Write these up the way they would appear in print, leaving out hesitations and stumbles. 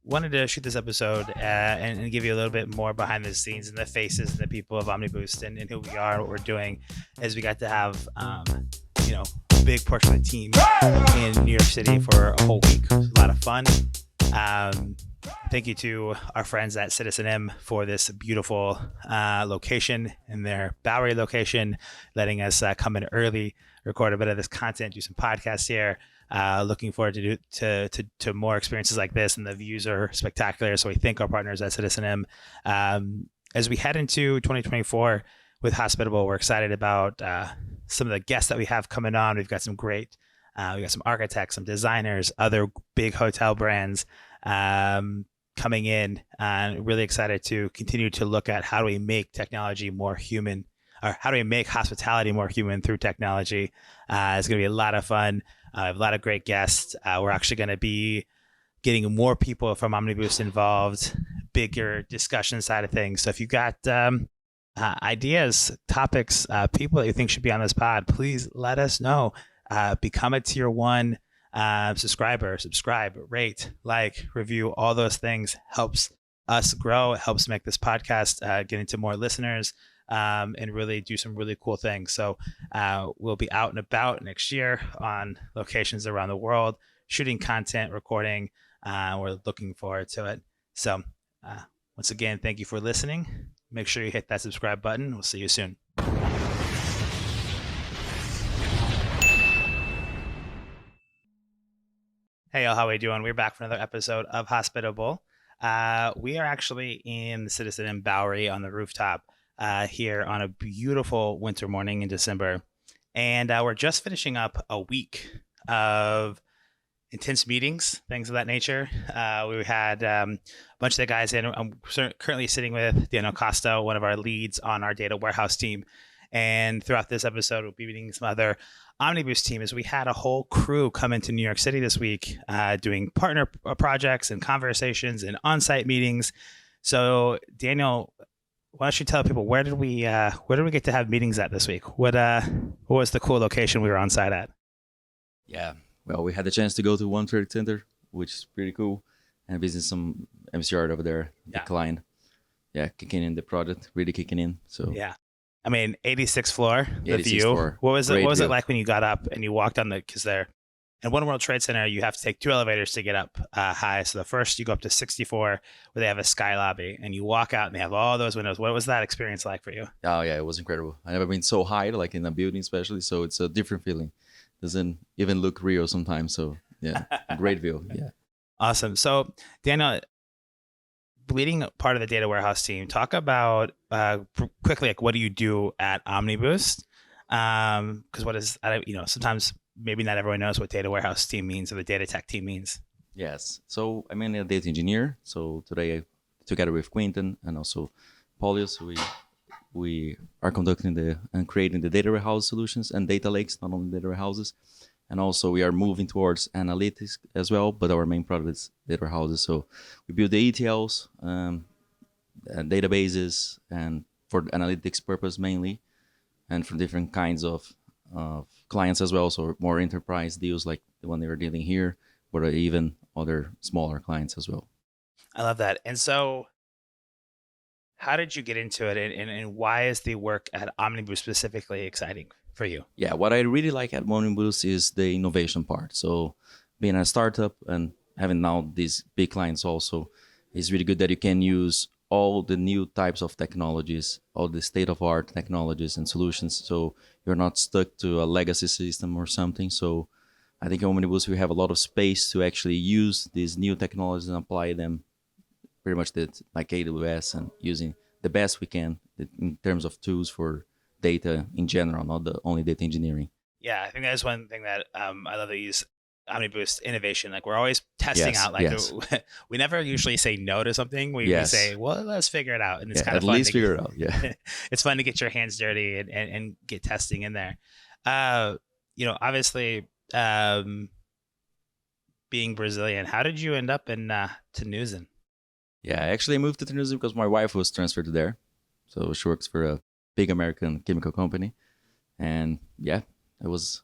wanted to shoot this episode and give you a little bit more behind the scenes and the faces and the people of Omniboost and who we are, what we're doing, as we got to have, a big portion of the team in New York City for a whole week. It was a lot of fun. Thank you to our friends at CitizenM for this beautiful location and their Bowery location, letting us come in early, record a bit of this content, do some podcasts here. Looking forward to more experiences like this, and the views are spectacular. So we thank our partners at CitizenM. As we head into 2024 with Hospitable, we're excited about some of the guests that we have coming on. We've got some great, we got some architects, some designers, other big hotel brands coming in, and really excited to continue to look at how do we make technology more human, or how do we make hospitality more human through technology. It's going to be a lot of fun. I have a lot of great guests. We're actually going to be getting more people from Omniboost involved, bigger discussion side of things. So if you got ideas, topics, people that you think should be on this pod, please let us know. Become a tier 1 subscriber, subscribe, rate, like, review. All those things helps us grow. It helps make this podcast get into more listeners. And really do some really cool things. So we'll be out and about next year on locations around the world, shooting content, recording. We're looking forward to it. So once again, thank you for listening. Make sure you hit that subscribe button. We'll see you soon. Hey, y'all, how are we doing? We're back for another episode of Hospitable. We are actually in the CitizenM Bowery on the rooftop here on a beautiful winter morning in December. And we're just finishing up a week of intense meetings, things of that nature. We had a bunch of the guys in. I'm currently sitting with Daniel Costa, one of our leads on our data warehouse team. And throughout this episode, we'll be meeting some other Omniboost team, as we had a whole crew come into New York City this week doing partner projects and conversations and on-site meetings. So Daniel, why don't you tell people where did we get to have meetings at this week? What was the cool location we were on site at? Yeah, well, we had the chance to go to One Trade Center, which is pretty cool, and visit some MCR over there, the client. Yeah, kicking in the project, really kicking in. So yeah, I mean, 86th floor, the 86th view. Floor. What was it? Great What was view. it like when you got up and you walked on because there. In One World Trade Center, you have to take 2 elevators to get up high. So the first, you go up to 64, where they have a sky lobby, and you walk out, and they have all those windows. What was that experience like for you? Oh, yeah, it was incredible. I've never been so high, like in a building especially, so it's a different feeling. Doesn't even look real sometimes, so yeah, great view, yeah. Awesome. So, Daniel, leading part of the data warehouse team, talk about quickly, like, what do you do at Omniboost? Because what is, sometimes maybe not everyone knows what data warehouse team means or the data tech team means. Yes. So I'm a data engineer. So today, together with Quentin and also Paulius, we are conducting and creating the data warehouse solutions and data lakes, not only data warehouses. And also we are moving towards analytics as well, but our main product is data warehouses. So we build the ETLs, and databases, and for analytics purpose mainly, and for different kinds of clients as well, so more enterprise deals like the one they were dealing here, but even other smaller clients as well. I love that. And so how did you get into it, and why is the work at Omniboost specifically exciting for you? Yeah, what I really like at Omniboost is the innovation part. So being a startup and having now these big clients also, is really good that you can use all the new types of technologies, all the state-of-art technologies and solutions, so you're not stuck to a legacy system or something. So I think at Omniboost we have a lot of space to actually use these new technologies and apply them pretty much like AWS, and using the best we can in terms of tools for data in general, not the only data engineering. Yeah, I think that's one thing that I love that you use Omniboost innovation. Like, we're always testing out. Like, yes. We never usually say no to something. We say, well, let's figure it out, and it's kind of at fun least figure it out. Yeah, it's fun to get your hands dirty and get testing in there. Obviously, being Brazilian, how did you end up in Terneuzen? Yeah, I actually moved to Terneuzen because my wife was transferred to there. So she works for a big American chemical company. And yeah, it was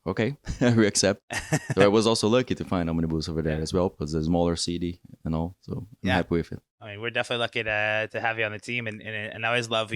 okay. We accept. So I was also lucky to find Omniboost over there as well, because it's a smaller city, So I'm Yeah. happy with it. I mean, we're definitely lucky to have you on the team, and I always love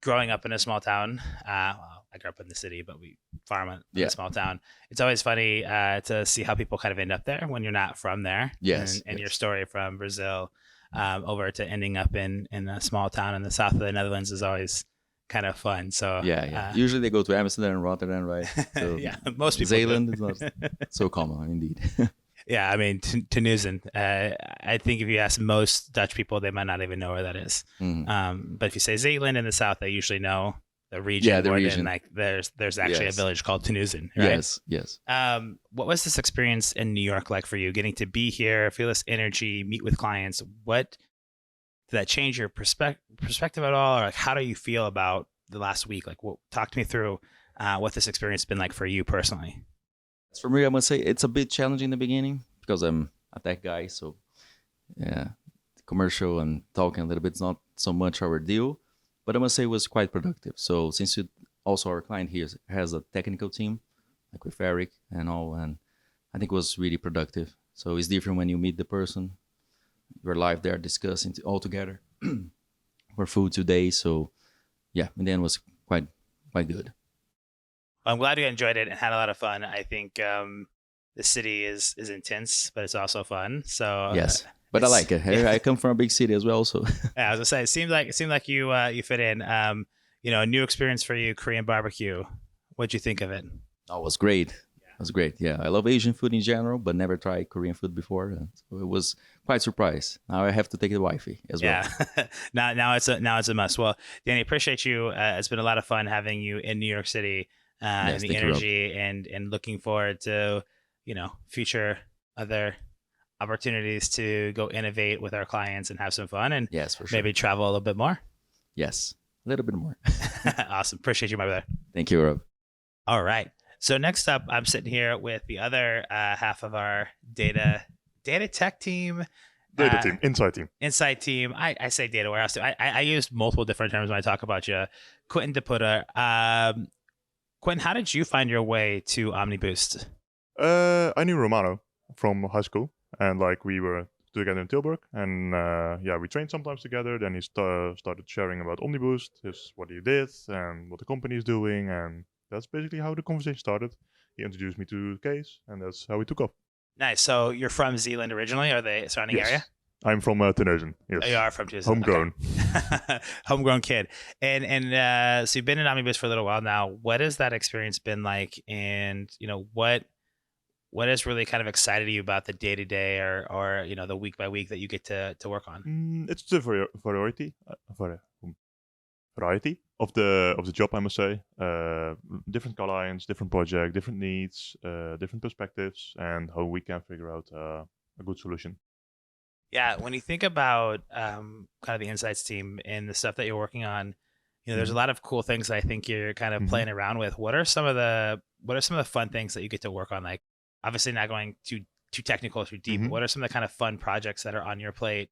growing up in a small town. Well, I grew up in the city, but we farm in a small town. It's always funny to see how people kind of end up there when you're not from there. Yes. And your story from Brazil over to ending up in a small town in the south of the Netherlands is always kind of fun. So Yeah. Usually they go to Amsterdam and Rotterdam, right? So yeah, most people Zeeland do. is not so common, indeed. Yeah, I mean, Terneuzen. I think if you ask most Dutch people, they might not even know where that is. But if you say Zeeland in the south, they usually know the region. Yeah, the region. Than, like there's actually a village called Terneuzen, right? Yes. What was this experience in New York like for you? Getting to be here, feel this energy, meet with clients. What did that change your perspective at all, or like how do you feel about the last week? Like, talk to me through what this experience has been like for you personally. For me, I must say it's a bit challenging in the beginning because I'm a tech guy. So, yeah, commercial and talking a little bit is not so much our deal. But I must say it was quite productive. So, since also our client here has a technical team, like with Eric and all, and I think it was really productive. So, it's different when you meet the person. You're live there discussing all together for food today. So, yeah, in the end, it was quite good. I'm glad you enjoyed it and had a lot of fun. I think the city is intense, but it's also fun. So yes, but I like it. Yeah. I come from a big city as well, so yeah, I was gonna say, it seemed like you fit in. A new experience for you, Korean barbecue. What'd you think of it? Oh, it was great. It was great. Yeah, I love Asian food in general, but never tried Korean food before. So it was quite surprised. Now I have to take the wifey as well. Yeah, now it's a must. Well, Danny, appreciate you. It's been a lot of fun having you in New York City. And the energy and looking forward to, future other opportunities to go innovate with our clients and have some fun and yes, for sure. Maybe travel a little bit more. Yes, a little bit more. Awesome. Appreciate you, my brother. Thank you, Rob. All right. So next up, I'm sitting here with the other half of our data tech team. Insight team. I say data warehouse too. I use multiple different terms when I talk about you. Quentin DePutter. Quentin, how did you find your way to Omniboost? I knew Romano from high school, and we were together in Tilburg, and we trained sometimes together. Then he started sharing about Omniboost, what he did, and what the company is doing, and that's basically how the conversation started. He introduced me to Case, and that's how we took off. Nice. So you're from Zeeland originally, or the surrounding area? I'm from Terneuzen. Yes. You are from Terneuzen. Homegrown. Okay. Homegrown kid. And so you've been in Omniboost for a little while now. What has that experience been like? And, what has really kind of excited you about the day-to-day or the week by week that you get to work on? It's the variety of the job, I must say. Different clients, different projects, different needs, different perspectives, and how we can figure out a good solution. Yeah, when you think about kind of the insights team and the stuff that you're working on, there's a lot of cool things that I think you're kind of playing around with. What are some of the fun things that you get to work on? Like, obviously not going too technical, too deep. But what are some of the kind of fun projects that are on your plate?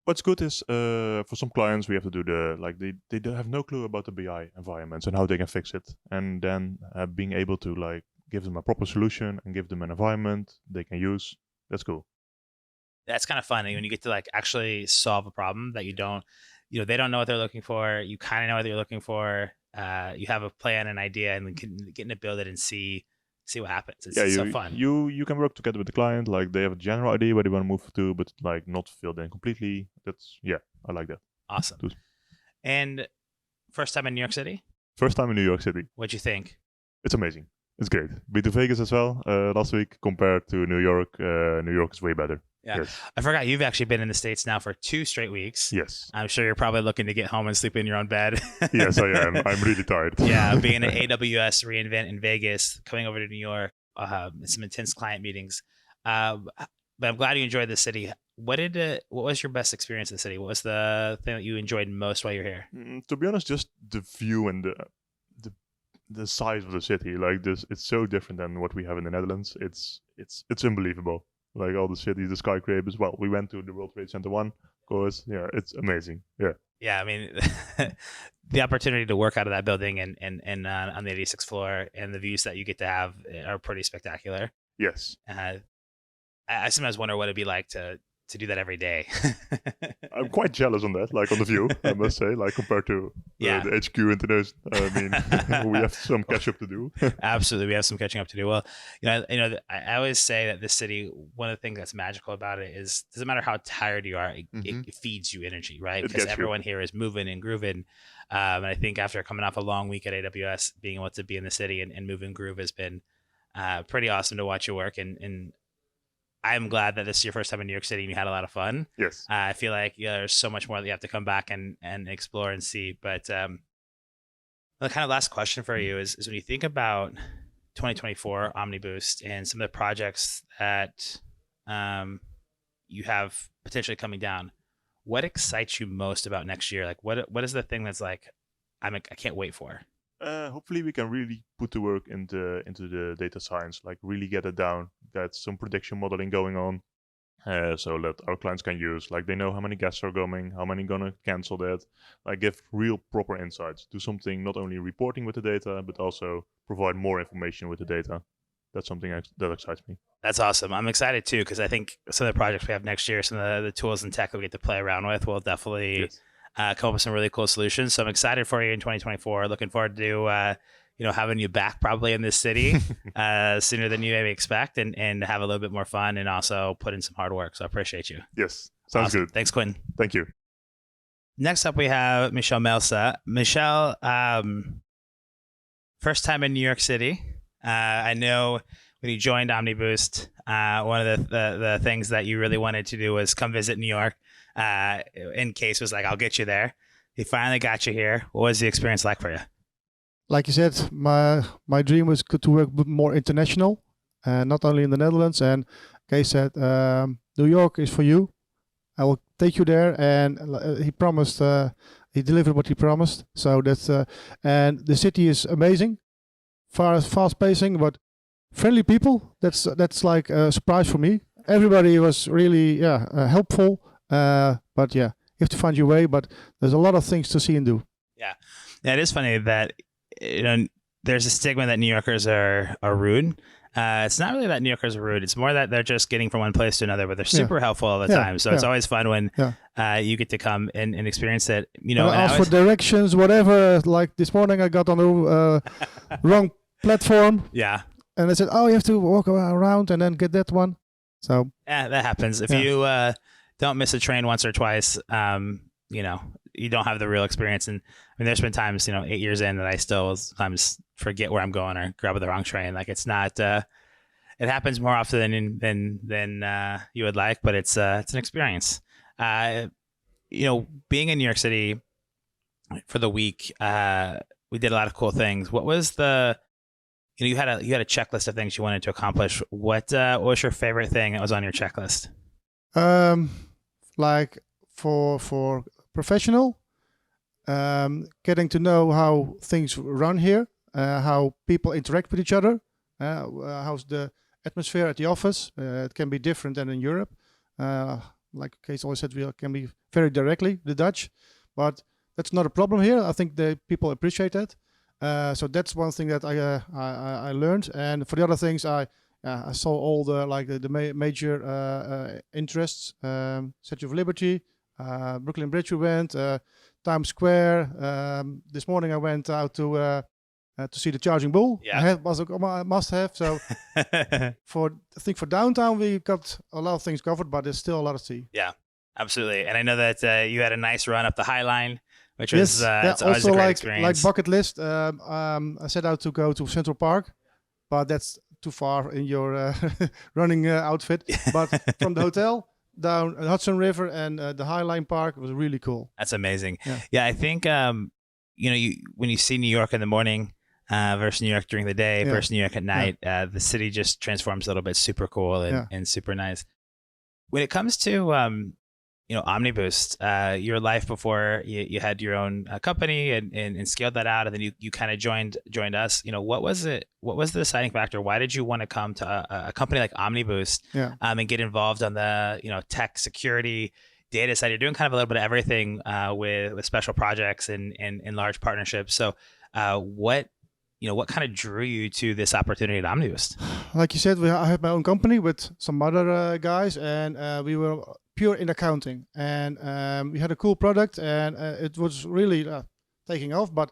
What's good is for some clients we have to do they don't have no clue about the BI environments and how they can fix it, and then being able to give them a proper solution and give them an environment they can use. That's cool. That's kind of funny when you get to actually solve a problem that they don't know what they're looking for. You kind of know what they're looking for. You have a plan, an idea, and getting to build it and see what happens. It's so fun. You can work together with the client. They have a general idea where they want to move to, but not filled in completely. I like that. Awesome. And first time in New York City? First time in New York City. What'd you think? It's amazing. It's great. Been to Vegas as well last week compared to New York. New York is way better. Yeah. Yes. I forgot you've actually been in the States now for 2 straight weeks. Yes. I'm sure you're probably looking to get home and sleep in your own bed. Yes, I am. I'm really tired. Yeah, being at AWS reInvent in Vegas, coming over to New York, some intense client meetings. But I'm glad you enjoyed the city. What was your best experience in the city? What was the thing that you enjoyed most while you're here? To be honest, just the view and the size of the city. It's so different than what we have in the Netherlands. It's unbelievable. All the cities, the skyscrapers. Well, we went to the World Trade Center 1, of course. Yeah, it's amazing. Yeah. Yeah, I mean, the opportunity to work out of that building and on the 86th floor and the views that you get to have are pretty spectacular. Yes. I sometimes wonder what it'd be like to do that every day. I'm quite jealous on that, like on the view, I must say, like compared to Yeah. the HQ international. I mean, we have some catch up to do. Absolutely, we have some catching up to do. Well, I always say that this city, one of the things that's magical about it is, doesn't matter how tired you are, it feeds you energy, right? It Because gets you. everyone here is moving and grooving. And I think after coming off a long week at AWS, being able to be in the city and move and groove has been pretty awesome to watch you work. And I'm glad that this is your first time in New York City and you had a lot of fun. Yes. I feel like there's so much more that you have to come back and explore and see. But the kind of last question for you is when you think about 2024 Omniboost and some of the projects that you have potentially coming down, what excites you most about next year? Like what is the thing that's like, I can't wait for? Hopefully we can really put the work into the data science, like really get it down, get some prediction modeling going on, so that our clients can use, like they know how many guests are coming, how many gonna cancel that, like give real proper insights, do something not only reporting with the data, but also provide more information with the data. That's something that excites me. That's awesome. I'm excited too, because I think some of the projects we have next year, some of the tools and tech that we get to play around with will definitely... Yes. Come up with some really cool solutions. So I'm excited for you in 2024. Looking forward to having you back probably in this city sooner than you maybe expect, and have a little bit more fun and also put in some hard work. So I appreciate you. Yes, sounds Awesome. good. Thanks, Quinn. Thank you. Next up, we have Michelle Melsa. Michelle, first time in New York City. I know when you joined Omniboost, one of the things that you really wanted to do was come visit New York. In Case was like, I'll get you there. He finally got you here. What was the experience like for you? Like you said, my dream was to work more international, not only in the Netherlands. And Case said, New York is for you. I will take you there. And he promised, he delivered what he promised. So that's, and the city is amazing, fast pacing, but friendly people. That's like a surprise for me. Everybody was really, helpful. But yeah, you have to find your way, but there's a lot of things to see and do. Yeah, it is funny that there's a stigma that New Yorkers are rude. It's not really that New Yorkers are rude. It's more that they're just getting from one place to another, but they're super helpful all the time. So it's always fun when you get to come and experience it. And ask for directions, whatever. Like this morning, I got on the wrong platform. Yeah. And they said, "Oh, you have to walk around and then get that one." So yeah, that happens. If you don't miss a train once or twice, you don't have the real experience. And I mean, there's been times, 8 years in, that I still sometimes forget where I'm going or grab the wrong train. Like it's not, it happens more often than you would like, but it's an experience. Being in New York City for the week, we did a lot of cool things. What was you had a checklist of things you wanted to accomplish. What was your favorite thing that was on your checklist? Like for professional, getting to know how things run here, how people interact with each other, how's the atmosphere at the office. It can be different than in Europe. Like Kees always said, we can be very directly the Dutch, but that's not a problem here. I think the people appreciate that. So that's one thing that I learned. And for the other things, I saw all the major interests, Statue of Liberty, Brooklyn Bridge we went, Times Square. This morning I went out to see the Charging Bull. Yeah. I must have. So I think for downtown we got a lot of things covered, but there's still a lot to see. Yeah, absolutely. And I know that you had a nice run up the High Line, which was it's always also a great experience. like bucket list. I set out to go to Central Park, but that's too far in your running outfit. But from the hotel down Hudson River and the High Line Park was really cool. That's amazing. Yeah, I think when you see New York in the morning versus New York during the day versus New York at night, the city just transforms a little bit. Super cool and super nice. When it comes to Omniboost, your life before you had your own company and scaled that out, and then you kind of joined us. What was it? What was the deciding factor? Why did you want to come to a company like Omniboost and get involved on the tech, security, data side? You're doing kind of a little bit of everything with special projects and large partnerships. So what what kind of drew you to this opportunity at Omniboost? Like you said, I had my own company with some other guys, and we were pure in accounting. And we had a cool product, and it was really taking off. But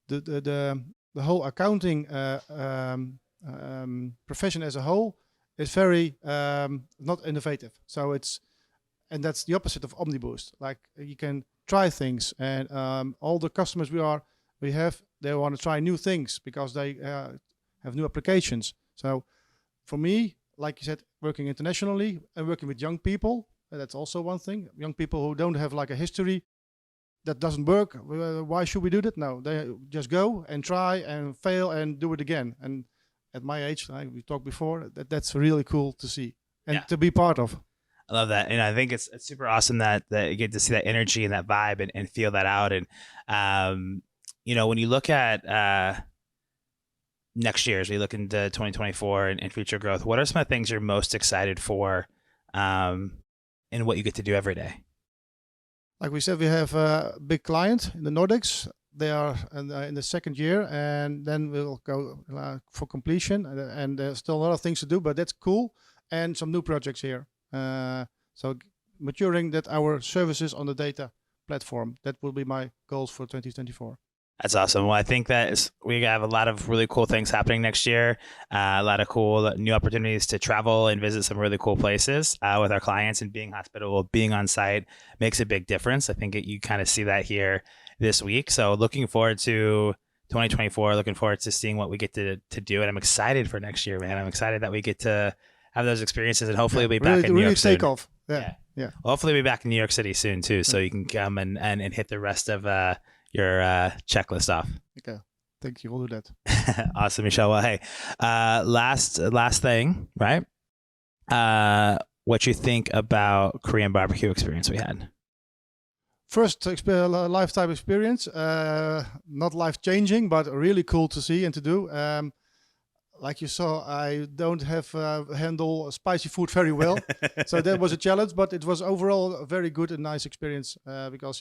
the whole accounting profession as a whole is very not innovative. So and that's the opposite of Omniboost. Like you can try things, and all the customers we have, they want to try new things because they have new applications. So for me, like you said, working internationally and working with young people, that's also one thing. Young people who don't have like a history that doesn't work. Why should we do that? No, they just go and try and fail and do it again. And at my age, like we talked before, that's really cool to see and to be part of. I love that. And I think it's super awesome that you get to see that energy and that vibe and feel that out. And, when you look at next year, as we look into 2024 and future growth, what are some of the things you're most excited for in what you get to do every day? Like we said, we have a big client in the Nordics. They are in the second year, and then we'll go for completion. And there's still a lot of things to do, but that's cool. And some new projects here. So maturing that our services on the data platform, that will be my goals for 2024. That's awesome. Well, I think that we have a lot of really cool things happening next year. A lot of cool new opportunities to travel and visit some really cool places with our clients, and being hospitable, being on site makes a big difference. I think you kind of see that here this week. So looking forward to 2024, looking forward to seeing what we get to do. And I'm excited for next year, man. I'm excited that we get to have those experiences, and hopefully we'll be back in New York soon. Take off. Yeah. Well, hopefully we'll be back in New York City soon too, so you can come and hit the rest of your checklist off. Okay, thank you. We'll do that. Awesome, Michelle. Well, hey, last thing, right? What you think about Korean barbecue experience we had? First lifetime experience, not life changing, but really cool to see and to do. Like you saw, I don't have handle spicy food very well, so that was a challenge. But it was overall a very good and nice experience because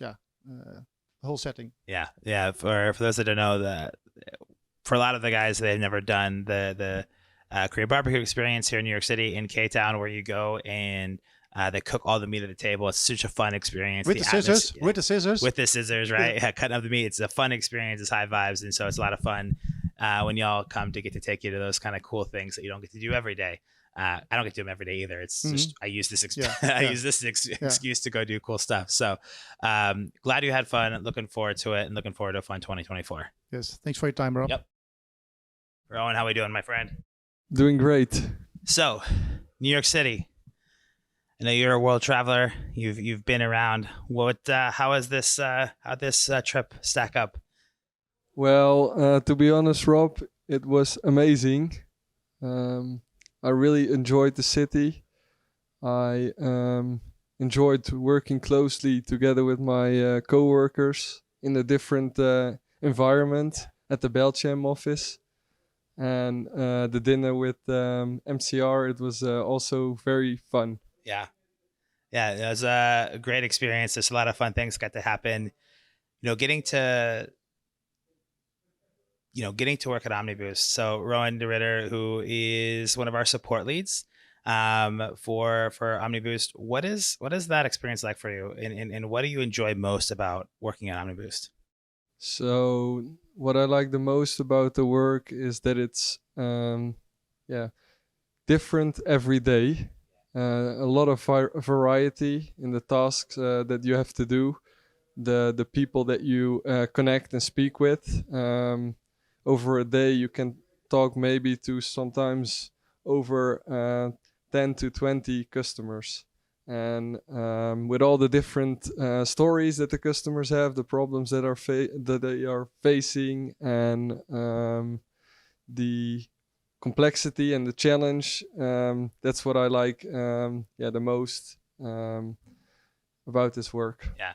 the whole setting. Yeah. For those that don't know, that for a lot of the guys, they've never done the Korean barbecue experience here in New York City in K-Town, where you go and they cook all the meat at the table. It's such a fun experience. With the scissors, right? Yeah, cutting up the meat. It's a fun experience. It's high vibes, and so it's a lot of fun when y'all come to get to take you to those kind of cool things that you don't get to do every day. I don't get to do them every day either. It's just I use this excuse to go do cool stuff. So glad you had fun. Looking forward to it, and looking forward to a fun 2024. Yes, thanks for your time, Rob. Yep. Rowan, how we doing, my friend? Doing great. So, New York City. I know you're a world traveler. You've been around. How is this? How this trip stack up? Well, to be honest, Rob, it was amazing. I really enjoyed the city. I enjoyed working closely together with my co-workers in a different environment at the Belgium office. And the dinner with MCR, it was also very fun. Yeah, it was a great experience. There's a lot of fun things got to happen. Getting to work at Omniboost. So Rowan de Ritter, who is one of our support leads for Omniboost, what is that experience like for you, and what do you enjoy most about working at Omniboost? So what I like the most about the work is that it's different every day. A lot of variety in the tasks that you have to do, the people that you connect and speak with. Over a day, you can talk maybe to sometimes over 10 to 20 customers. And with all the different stories that the customers have, the problems that they are facing, and the complexity and the challenge, that's what I like the most about this work. Yeah,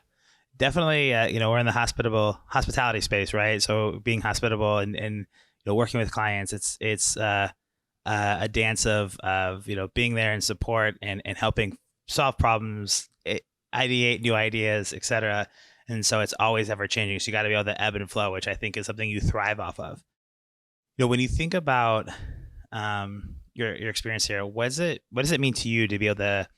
definitely. We're in the hospitality space, right? So being hospitable and working with clients, it's a dance of being there and support and helping solve problems, ideate new ideas, etc. And so it's always ever changing. So you got to be able to ebb and flow, which I think is something you thrive off of. when you think about your experience here, what does it mean to you to be able to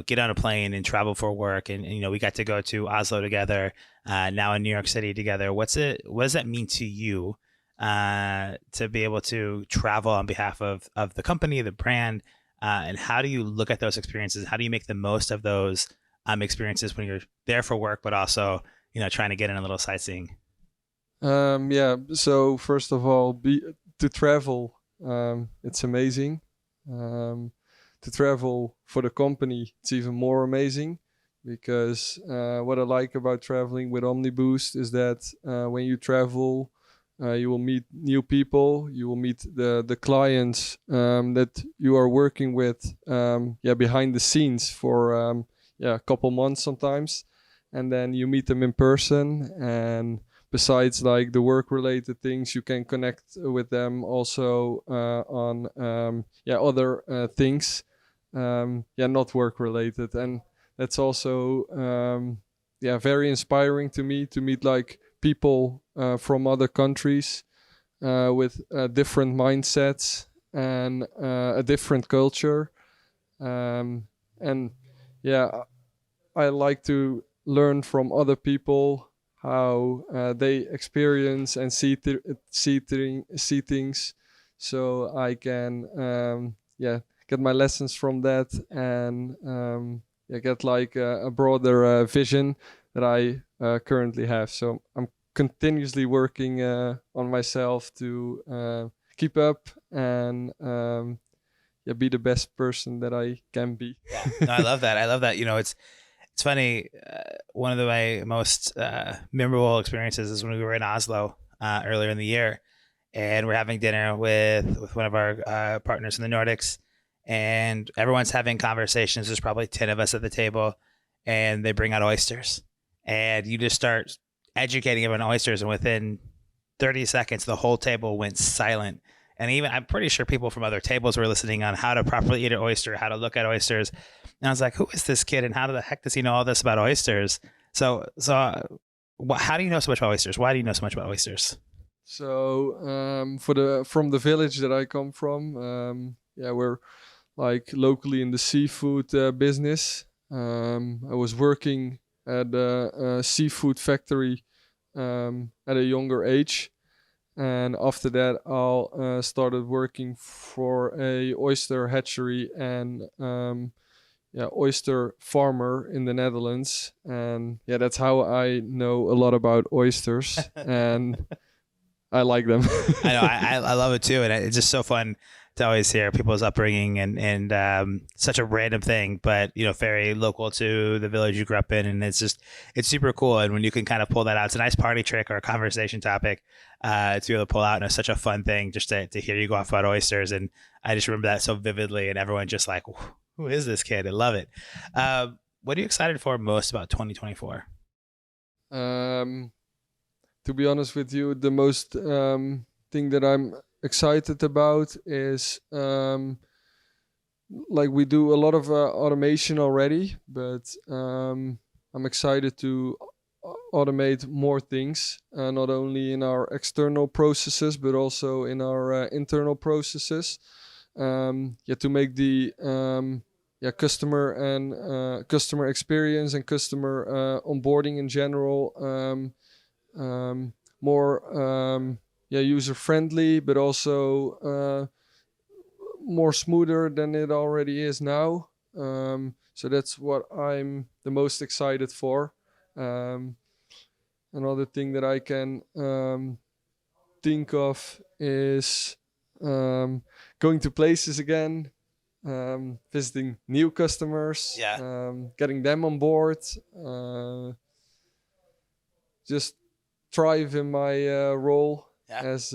get on a plane and travel for work? And we got to go to Oslo together, now in New York City together. What does that mean to you to be able to travel on behalf of the company, the brand, and how do you look at those experiences? How do you make the most of those experiences when you're there for work, but also trying to get in a little sightseeing? Yeah. So first of all, to travel, it's amazing. To travel for the company, it's even more amazing, because what I like about traveling with Omniboost is that when you travel, you will meet new people. You will meet the clients that you are working with, behind the scenes for a couple months sometimes, and then you meet them in person. And besides like the work related things, you can connect with them also on other things, not work related. And that's also very inspiring to me, to meet like people from other countries with different mindsets and a different culture. And I like to learn from other people how they experience and see things, so I can get my lessons from that, and get like a broader vision that I currently have. So I'm continuously working on myself to keep up and be the best person that I can be. Yeah, no, I love that. I love that. It's funny. One of my most memorable experiences is when we were in Oslo earlier in the year, and we're having dinner with one of our partners in the Nordics, and everyone's having conversations. There's probably 10 of us at the table, and they bring out oysters, and you just start educating everyone on oysters, and within 30 seconds, the whole table went silent. And even I'm pretty sure people from other tables were listening on how to properly eat an oyster, how to look at oysters. And I was like, who is this kid, and how the heck does he know all this about oysters? So how do you know so much about oysters? Why do you know so much about oysters? So from the village that I come from, we're like locally in the seafood business. I was working at a seafood factory at a younger age. And after that, I started working for a oyster hatchery and oyster farmer in the Netherlands. And that's how I know a lot about oysters, and I like them. I know, I love it too, and it's just so fun to always hear people's upbringing and such a random thing, but very local to the village you grew up in, and it's super cool. And when you can kind of pull that out, it's a nice party trick or a conversation topic to be able to pull out, and it's such a fun thing just to hear you go off about oysters. And I just remember that so vividly, and everyone just like, who is this kid? I love it. What are you excited for most about 2024? To be honest with you, the most thing that I'm excited about is like we do a lot of automation already, but I'm excited to automate more things, not only in our external processes but also in our internal processes, to make the customer and customer experience and customer onboarding in general more user friendly, but also more smoother than it already is now. So that's what I'm the most excited for. Another thing that I can think of is going to places again, visiting new customers, getting them on board, just thrive in my role as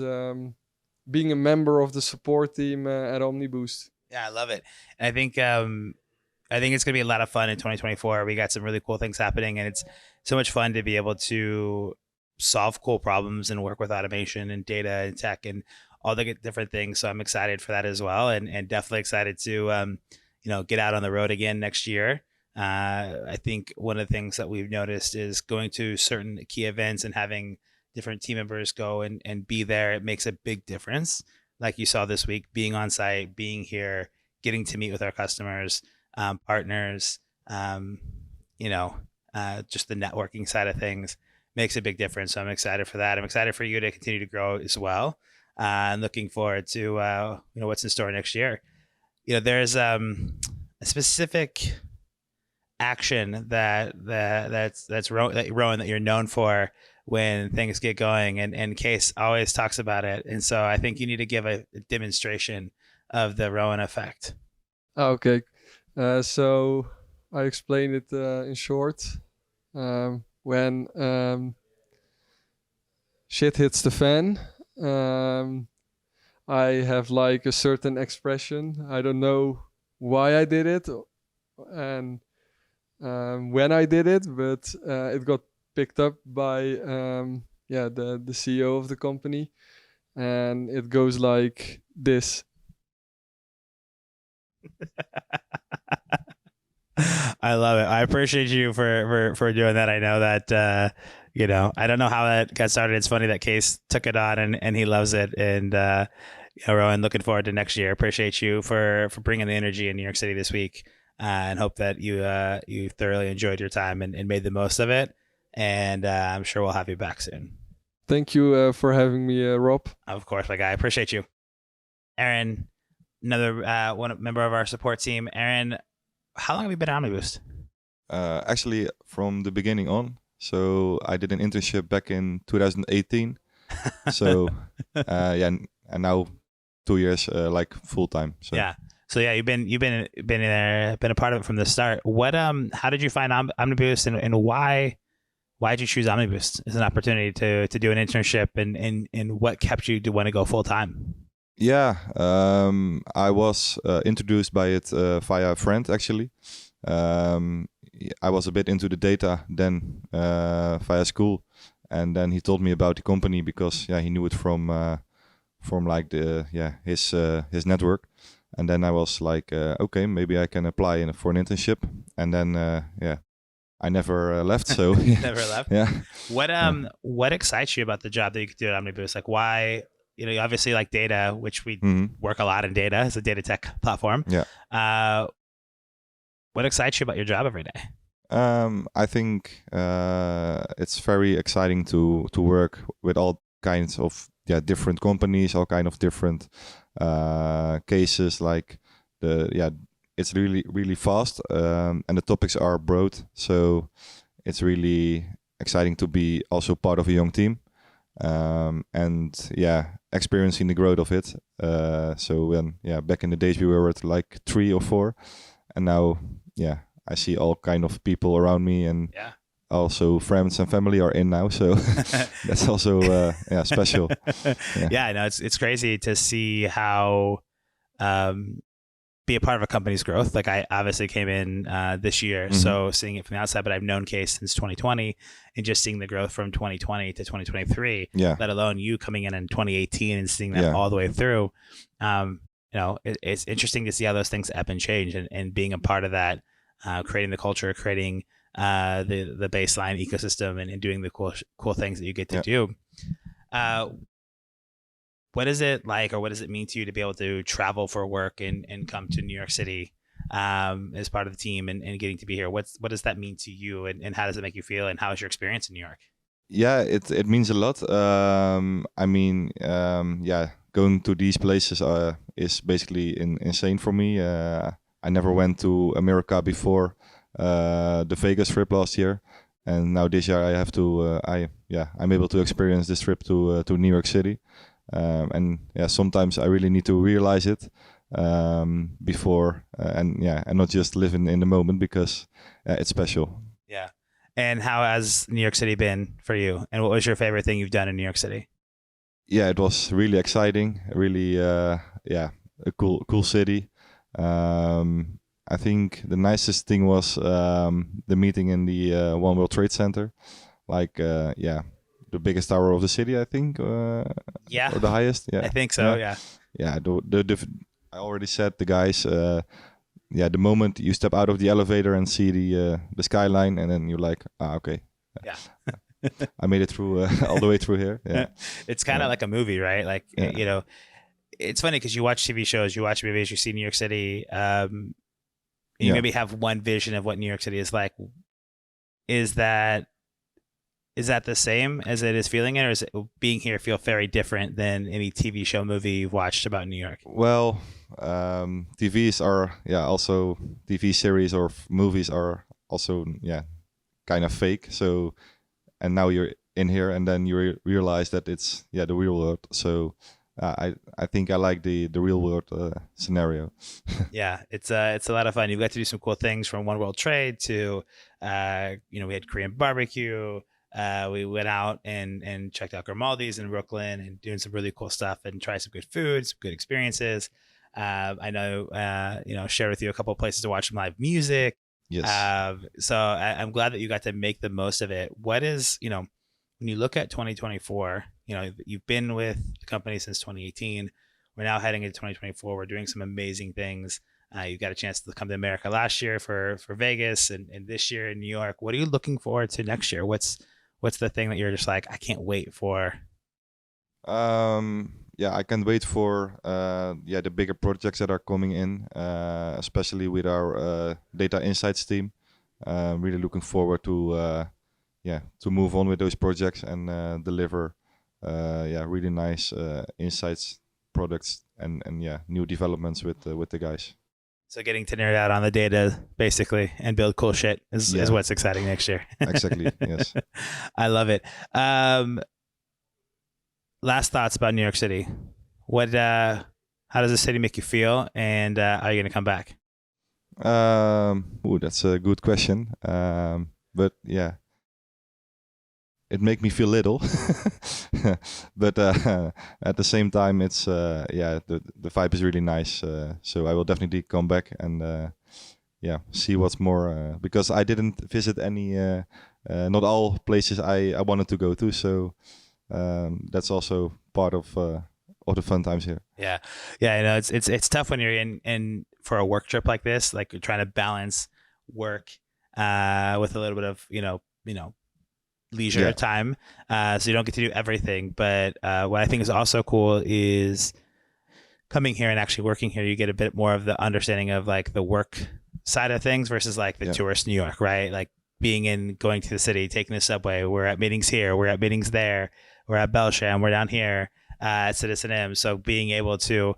being a member of the support team at Omniboost. Yeah, I love it. And I think it's going to be a lot of fun in 2024. We got some really cool things happening, and it's so much fun to be able to solve cool problems and work with automation and data and tech and all the different things. So I'm excited for that as well, and definitely excited to get out on the road again next year. I think one of the things that we've noticed is going to certain key events and having different team members go and be there, it makes a big difference. Like you saw this week, being on site, being here, getting to meet with our customers, partners, just the networking side of things makes a big difference. So I'm excited for that. I'm excited for you to continue to grow as well. And looking forward to what's in store next year. There's a specific action that's Rowan, that you're known for when things get going, and Case always talks about it. And so I think you need to give a demonstration of the Rowan effect. Okay, so I explained it in short. When shit hits the fan, I have like a certain expression. I don't know why I did it and when I did it, but it got picked up by the CEO of the company, and it goes like this. I love it. I appreciate you for doing that. I know that I don't know how that got started. It's funny that Case took it on and he loves it. And Rowan, looking forward to next year. Appreciate you for bringing the energy in New York City this week, and hope that you thoroughly enjoyed your time and made the most of it. And I'm sure we'll have you back soon. Thank you for having me, Rob. Of course, my guy. I appreciate you. Aaron, another one member of our support team. Aaron, how long have you been at Omniboost? Actually, from the beginning on. So I did an internship back in 2018. So and now 2 years like full time. So. Yeah. So yeah, you've been there, been a part of it from the start. What how did you find Omniboost, and why did you choose Omniboost as an opportunity to do an internship, and what kept you to want to go full time? Yeah, I was introduced by it via a friend, actually. I was a bit into the data then via school, and then he told me about the company because he knew it from like his network, and then I was like, okay, maybe I can apply for an internship, and then I never left. So never left. Yeah. What excites you about the job that you could do at Omniboost? Like, why? You obviously like data, which we work a lot in data as a data tech platform. Yeah. What excites you about your job every day? I think it's very exciting to work with all kinds of different companies, all kind of different cases. Like it's really fast, and the topics are broad. So it's really exciting to be also part of a young team. And experiencing the growth of it. So when back in the days we were at like 3 or 4, and now I see all kind of people around me, and also friends and family are in now. So that's also special. I know it's crazy to see how be a part of a company's growth. Like, I obviously came in this year, so seeing it from the outside, but I've known Case since 2020, and just seeing the growth from 2020 to 2023, let alone you coming in 2018 and seeing that all the way through. It's interesting to see how those things ebb and change, and being a part of that, creating the culture, creating the baseline ecosystem, and doing the cool things that you get to do. What is it like, or what does it mean to you to be able to travel for work and come to New York City as part of the team and getting to be here? What does that mean to you, and how does it make you feel, and how is your experience in New York? Yeah, it means a lot. Going to these places is basically insane for me. I never went to America before the Vegas trip last year, and now this year I have to. I'm able to experience this trip to New York City. Sometimes I really need to realize it before, and not just live in the moment, because it's special. Yeah. And how has New York City been for you? And what was your favorite thing you've done in New York City? Yeah, it was really exciting. Really, a cool city. I think the nicest thing was the meeting in the One World Trade Center. Like, the biggest tower of the city, I think. Or the highest. Yeah, I think so. Yeah. I already said the guys. The moment you step out of the elevator and see the skyline, and then you're like, okay. Yeah. I made it through all the way through here. Yeah, It's kind of Yeah. like a movie, right? Like, Yeah. you know, it's funny because you watch TV shows, you watch movies, you see New York City, you Yeah. maybe have one vision of what New York City is like. Is that the same as it is feeling it, or is it being here feel very different than any TV show, movie you've watched about New York? Well, TVs are also TV series or movies are also kind of fake. So, and now you're in here, and then you realize that it's the real world. So, I think I like the real world scenario. Yeah, it's a lot of fun. You've got to do some cool things, from One World Trade to we had Korean barbecue. We went out and checked out Grimaldi's in Brooklyn and doing some really cool stuff and try some good food, some good experiences. I know shared with you a couple of places to watch some live music. Yes. So I'm glad that you got to make the most of it. What is, when you look at 2024, you've been with the company since 2018. We're now heading into 2024. We're doing some amazing things. You got a chance to come to America last year for Vegas and this year in New York. What are you looking forward to next year? What's the thing that you're just like, I can't wait for? I can't wait for the bigger projects that are coming in, especially with our data insights team. Really looking forward to move on with those projects and deliver really nice insights products and new developments with the guys. So getting to nerd out on the data basically and build cool shit is what's exciting next year. Exactly. Yes. I love it. Last thoughts about New York City. How does the city make you feel, and are you going to come back? That's a good question. But yeah, it makes me feel little, but at the same time, it's the vibe is really nice. So I will definitely come back and see what's more because I didn't visit any, not all places I wanted to go to. So that's also part of the fun times here. Yeah. I know it's tough when you're in for a work trip like this. Like, you're trying to balance work with a little bit of leisure time, so you don't get to do everything. But what I think is also cool is coming here and actually working here. You get a bit more of the understanding of like the work side of things versus like the tourist New York, right? Like going to the city, taking the subway. We're at meetings here, we're at meetings there, we're at Belsham, we're down here at CitizenM. So being able to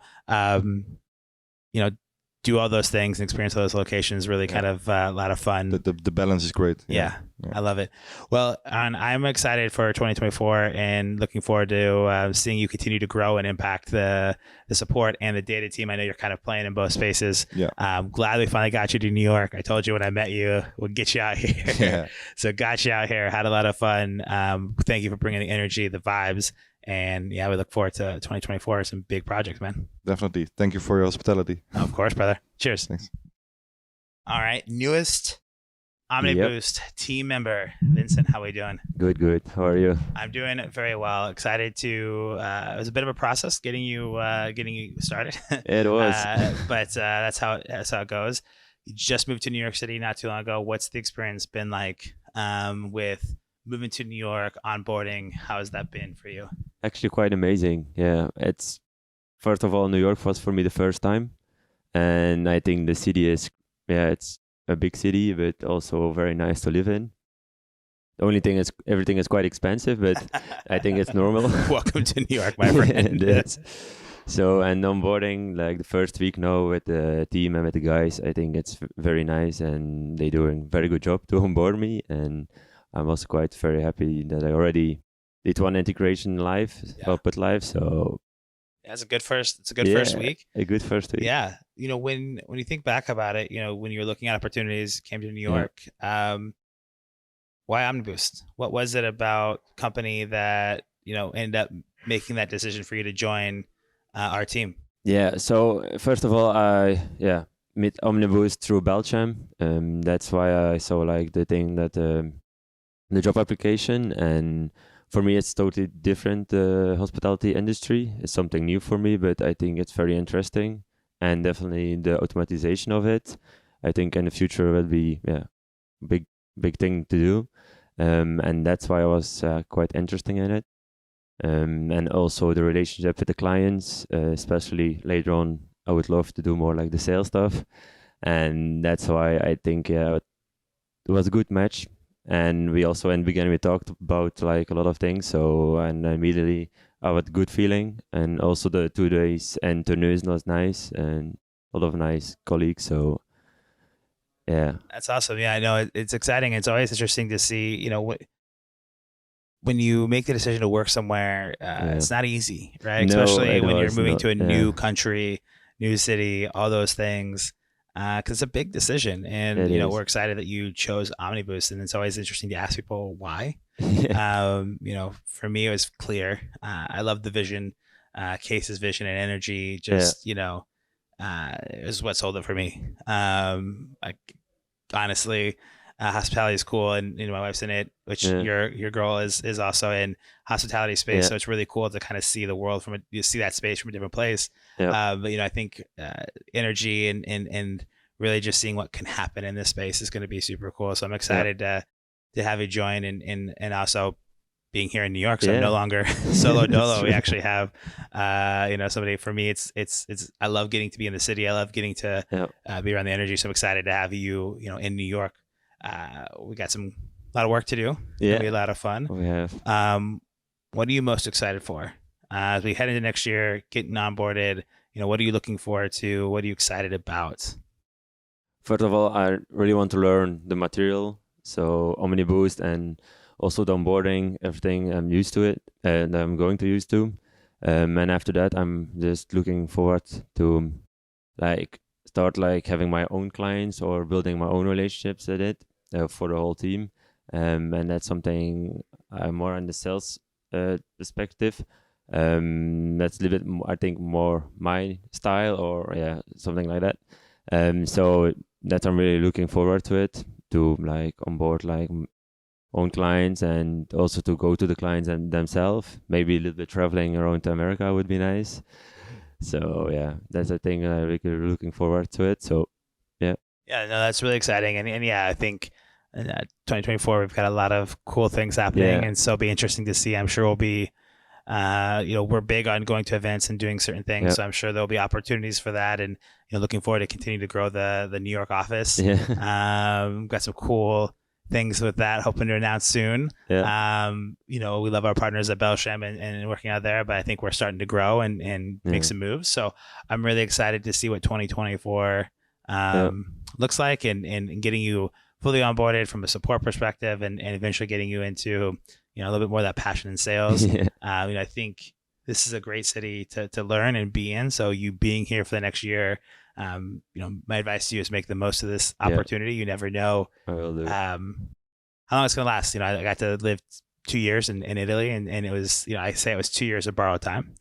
do all those things and experience all those locations really kind of a lot of fun. The balance is great. Yeah. I love it. Well, and I'm excited for 2024 and looking forward to seeing you continue to grow and impact the support and the data team. I know you're kind of playing in both spaces. Yeah. I'm glad we finally got you to New York. I told you when I met you, we'll get you out here. Yeah. So got you out here, had a lot of fun. Thank you for bringing the energy, the vibes. And we look forward to 2024. Some big projects, man. Definitely. Thank you for your hospitality. Of course, brother. Cheers. Thanks. All right. Newest Omniboost team member, Vincent. How are we doing? Good. How are you? I'm doing very well. Excited to. It was a bit of a process getting you started. It was. But that's how it goes. You just moved to New York City not too long ago. What's the experience been like with moving to New York, onboarding? How has that been for you? Actually quite amazing. Yeah, it's first of all, New York was for me the first time, and I think the city is it's a big city, but also very nice to live in. The only thing is everything is quite expensive, but I think it's normal. Welcome to New York, my friend. So, and onboarding like the first week now with the team and with the guys, I think it's very nice, and they're doing a very good job to onboard me, and I'm also quite very happy that I already did one integration output live. So it's a good first week. A good first week. Yeah. When you think back about it, when you're looking at opportunities, came to New York, why Omniboost? What was it about company that, ended up making that decision for you to join our team? Yeah. So first of all, I met Omniboost through Belgium. That's why I saw like the thing that, the job application, and for me it's totally different. The hospitality industry is something new for me, but I think it's very interesting, and definitely the automatization of it I think in the future will be big thing to do. and that's why I was quite interested in it. And also the relationship with the clients, especially later on, I would love to do more like the sales stuff, and that's why I think it was a good match. And we also in the beginning we talked about like a lot of things, so and immediately I had a good feeling, and also the 2 days and Terneuzen was nice and a lot of nice colleagues. So yeah, That's awesome. Yeah, I know it's exciting. It's always interesting to see, when you make the decision to work somewhere, it's not easy, right? No, Especially it when you're was moving not, to a yeah. new country, new city, all those things. Because it's a big decision, and It is. we're excited that you chose Omniboost, and it's always interesting to ask people why. For me, it was clear. I love the vision, Case's vision and energy. Just it was what sold it for me. Honestly, hospitality is cool, and my wife's in it, which your girl is also in hospitality space. So it's really cool to kind of see the world you see that space from a different place. But I think energy and really just seeing what can happen in this space is going to be super cool. So I'm excited to have you join, and also being here in New York. So I'm no longer solo dolo. We actually have somebody. For me, it's I love getting to be in the city. I love getting to be around the energy. So I'm excited to have you in New York. We got a lot of work to do. It'll be a lot of fun. We have. What are you most excited for as we head into next year, getting onboarded? What are you looking forward to? What are you excited about? First of all, I really want to learn the material, so Omniboost, and also the onboarding, everything. I'm used to it, and I'm going to use to. And after that, I'm just looking forward to start having my own clients or building my own relationships with it for the whole team. And that's something I'm more on the sales perspective. That's a little bit more, I think, more my style, or something like that. So that I'm really looking forward to it, to onboard own clients, and also to go to the clients and themselves. Maybe a little bit traveling around to America would be nice. So that's a thing I'm really looking forward to it. So no, that's really exciting, and I think in 2024 we've got a lot of cool things happening, and so it'll be interesting to see. I'm sure we'll be we're big on going to events and doing certain things, so I'm sure there'll be opportunities for that, and looking forward to continue to grow the New York office. Got some cool things with that, hoping to announce soon. We love our partners at Belsham and working out there, but I think we're starting to grow and make some moves. So I'm really excited to see what 2024 looks like, and getting you fully onboarded from a support perspective, and eventually getting you into a little bit more of that passion in sales. I think this is a great city to learn and be in. So you being here for the next year, my advice to you is make the most of this opportunity. You never know I will do. how long it's going to last. I got to live 2 years in Italy, and it was, I say it was 2 years of borrowed time,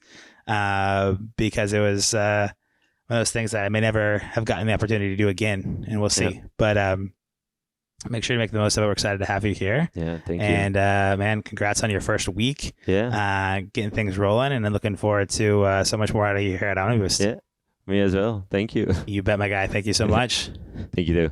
because it was one of those things that I may never have gotten the opportunity to do again, and we'll see. But make sure to make the most of it. We're excited to have you here. Thank you. And man, congrats on your first week. Getting things rolling, and then looking forward to so much more out of you here at Omniboost. Me as well. Thank you. You bet, my guy. Thank you so much. Thank you, too.